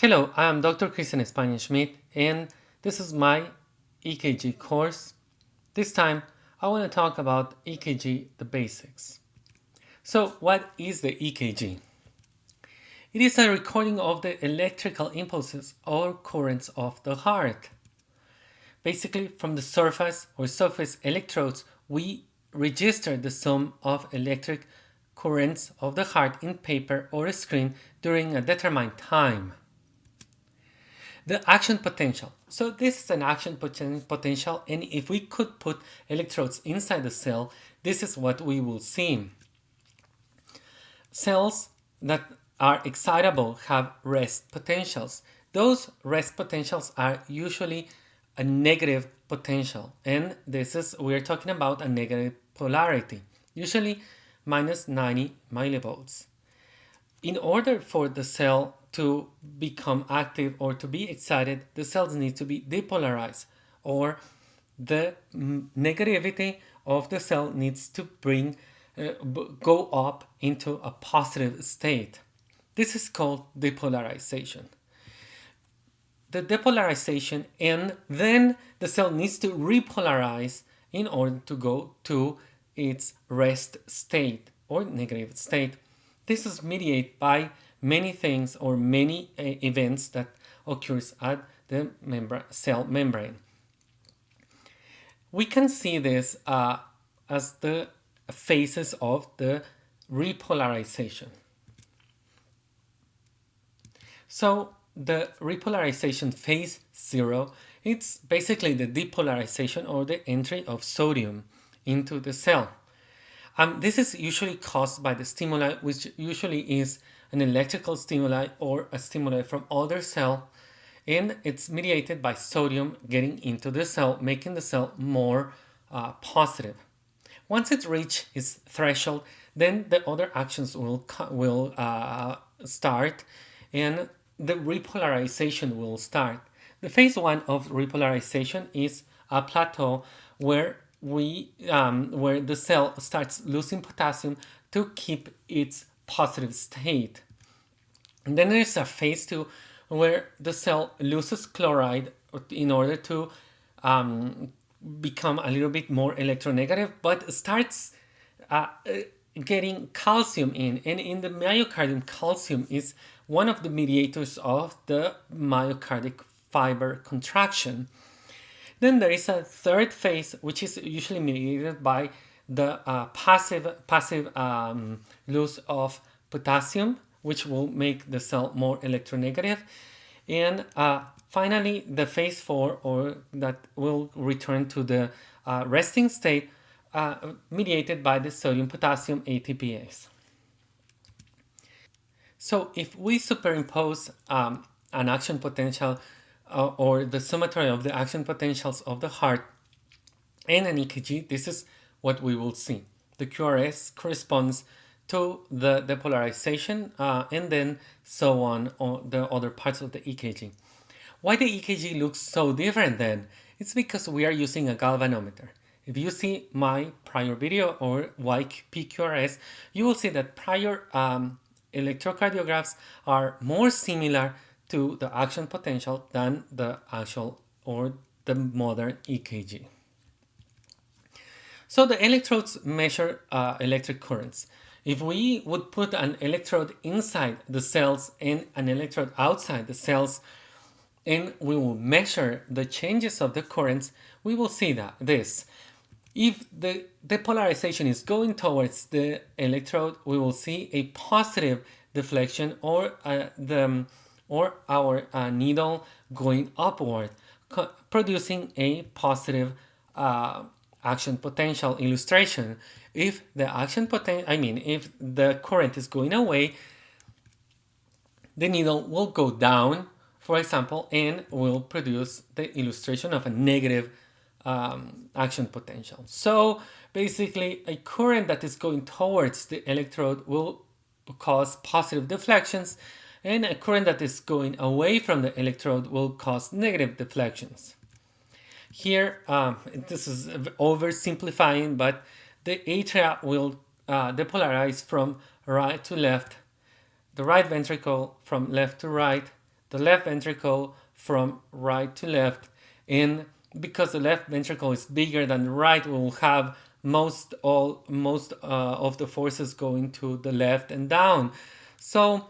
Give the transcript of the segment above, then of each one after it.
Hello, I am Dr. Christian España Schmidt, and this is my EKG course. This time, I want to talk about EKG, the basics. So, what is the EKG? It is a recording of the electrical impulses or currents of the heart. Basically, from the surface electrodes, we register the sum of electric currents of the heart in paper or a screen during a determined time. The action potential. So this is an action potential, and if we could put electrodes inside the cell, this is what we will see. Cells that are excitable have rest potentials. Those rest potentials are usually a negative potential, and we're talking about a negative polarity, usually minus 90 millivolts. In order for the cell to become active or to be excited, the cells need to be depolarized, or the negativity of the cell needs to go up into a positive state. This is called depolarization. The depolarization, and then the cell needs to repolarize in order to go to its rest state or negative state. This is mediated by many things or many events that occurs at the cell membrane. We can see this as the phases of the repolarization. So the repolarization phase 0, it's basically the depolarization or the entry of sodium into the cell. This is usually caused by the stimuli, which usually is an electrical stimuli or a stimuli from other cell, and it's mediated by sodium getting into the cell, making the cell more positive. Once it reaches its threshold, then the other actions will start, and the repolarization will start. The phase 1 of repolarization is a plateau where where the cell starts losing potassium to keep its positive state. And then there's a phase 2 where the cell loses chloride in order to become a little bit more electronegative, but starts getting calcium in. And in the myocardium, calcium is one of the mediators of the myocardic fiber contraction. Then there is a third phase, which is usually mediated by the passive loss of potassium, which will make the cell more electronegative. And finally, the phase 4, or that will return to the resting state, mediated by the sodium-potassium ATPase. So if we superimpose an action potential or the summatory of the action potentials of the heart and an EKG, this is what we will see. The QRS corresponds to the depolarization and then so on the other parts of the EKG. Why the EKG looks so different then? It's because we are using a galvanometer. If you see my prior video or YPQRS, you will see that prior electrocardiographs are more similar to the action potential than the actual or the modern EKG. So the electrodes measure electric currents. If we would put an electrode inside the cells and an electrode outside the cells, and we will measure the changes of the currents, we will see that this. If the depolarization is going towards the electrode, we will see a positive deflection, or our needle going upward, producing a positive action potential illustration. If the if the current is going away, the needle will go down, for example, and will produce the illustration of a negative action potential. So basically, a current that is going towards the electrode will cause positive deflections, and a current that is going away from the electrode will cause negative deflections. Here, this is oversimplifying, but the atria will depolarize from right to left, the right ventricle from left to right, the left ventricle from right to left, and because the left ventricle is bigger than the right, we will have most of the forces going to the left and down. So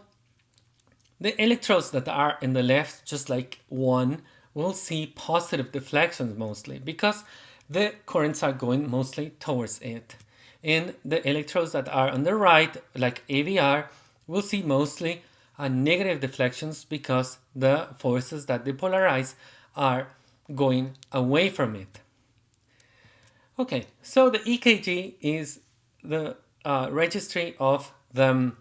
the electrodes that are in the left, just like one, will see positive deflections mostly because the currents are going mostly towards it. And the electrodes that are on the right, like AVR, will see mostly negative deflections because the forces that depolarize are going away from it. Okay, so the EKG is the registry of the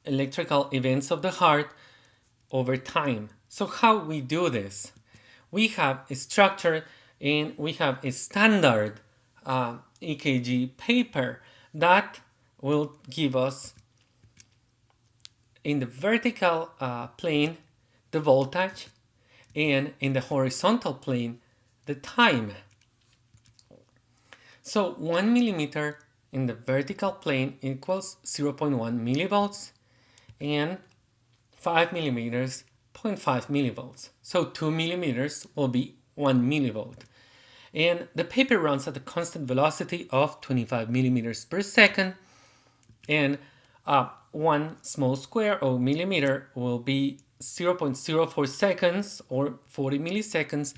electrical events of the heart over time. So how we do this? We have a structure and we have a standard EKG paper that will give us in the vertical plane the voltage and in the horizontal plane the time. So 1 millimeter in the vertical plane equals 0.1 millivolts and 5 millimeters 0.5 millivolts. So 2 millimeters will be 1 millivolt. And the paper runs at a constant velocity of 25 millimeters per second. And one small square or millimeter will be 0.04 seconds or 40 milliseconds.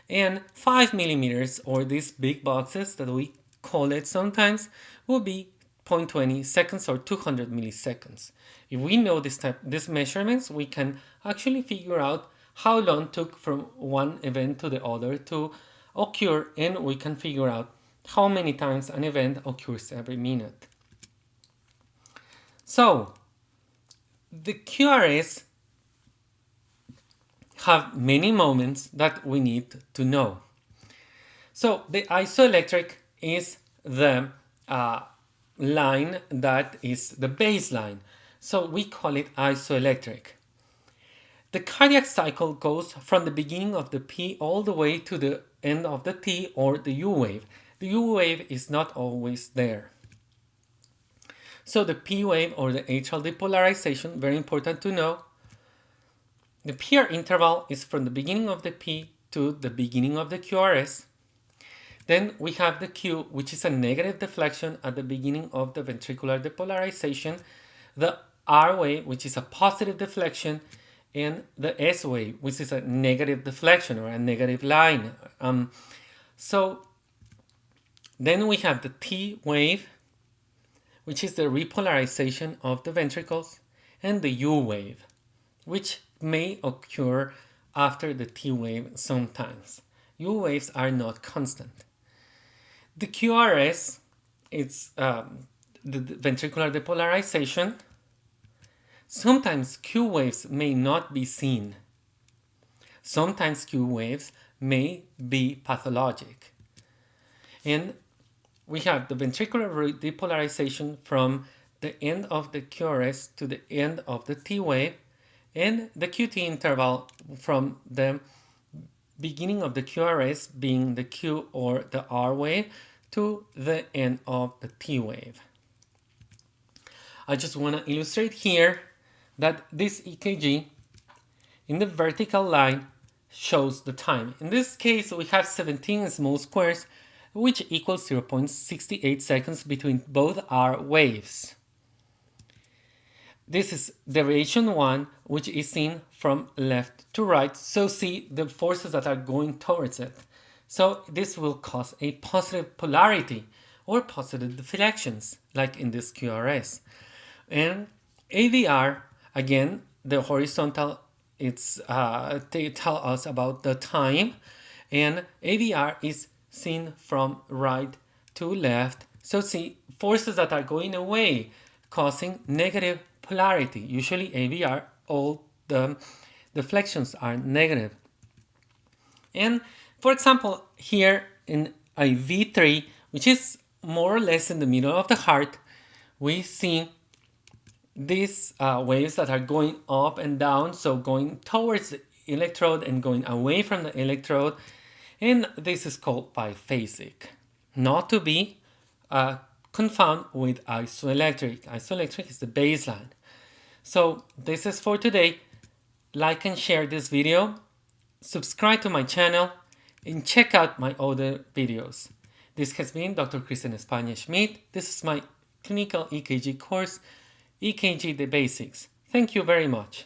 And 5 millimeters, or these big boxes that we call it sometimes, will be 0.20 seconds or 200 milliseconds. If we know these measurements, we can actually figure out how long it took from one event to the other to occur, and we can figure out how many times an event occurs every minute. So, the QRS have many moments that we need to know. So the isoelectric is the line that is the baseline. So we call it isoelectric. The cardiac cycle goes from the beginning of the P all the way to the end of the T or the U wave. The U wave is not always there. So the P wave or the atrial depolarization, very important to know. The PR interval is from the beginning of the P to the beginning of the QRS. Then we have the Q, which is a negative deflection at the beginning of the ventricular depolarization, the R wave, which is a positive deflection, and the S wave, which is a negative deflection or a negative line. So then we have the T wave, which is the repolarization of the ventricles, and the U wave, which may occur after the T wave sometimes. U waves are not constant. The QRS, it's the ventricular depolarization. Sometimes Q waves may not be seen. Sometimes Q waves may be pathologic. And we have the ventricular depolarization from the end of the QRS to the end of the T wave, and the QT interval from the beginning of the QRS being the Q or the R wave to the end of the T wave. I just want to illustrate here that this EKG in the vertical line shows the time. In this case, we have 17 small squares, which equals 0.68 seconds between both R waves. This is derivation 1, which is seen from left to right. So see the forces that are going towards it. So this will cause a positive polarity or positive deflections, like in this QRS. And AVR, again, the horizontal, they tell us about the time. And AVR is seen from right to left. So see forces that are going away, causing negative polarity. Usually AVR, all the deflections are negative. And for example, here in a V3, which is more or less in the middle of the heart, we see these waves that are going up and down, so going towards the electrode and going away from the electrode, and this is called biphasic, not to be confounded with isoelectric. Isoelectric is the baseline. So this is for today. like and share this video, subscribe to my channel, and check out my other videos. This has been Dr. Christian España Schmidt. This is my clinical EKG course, EKG the Basics. Thank you very much.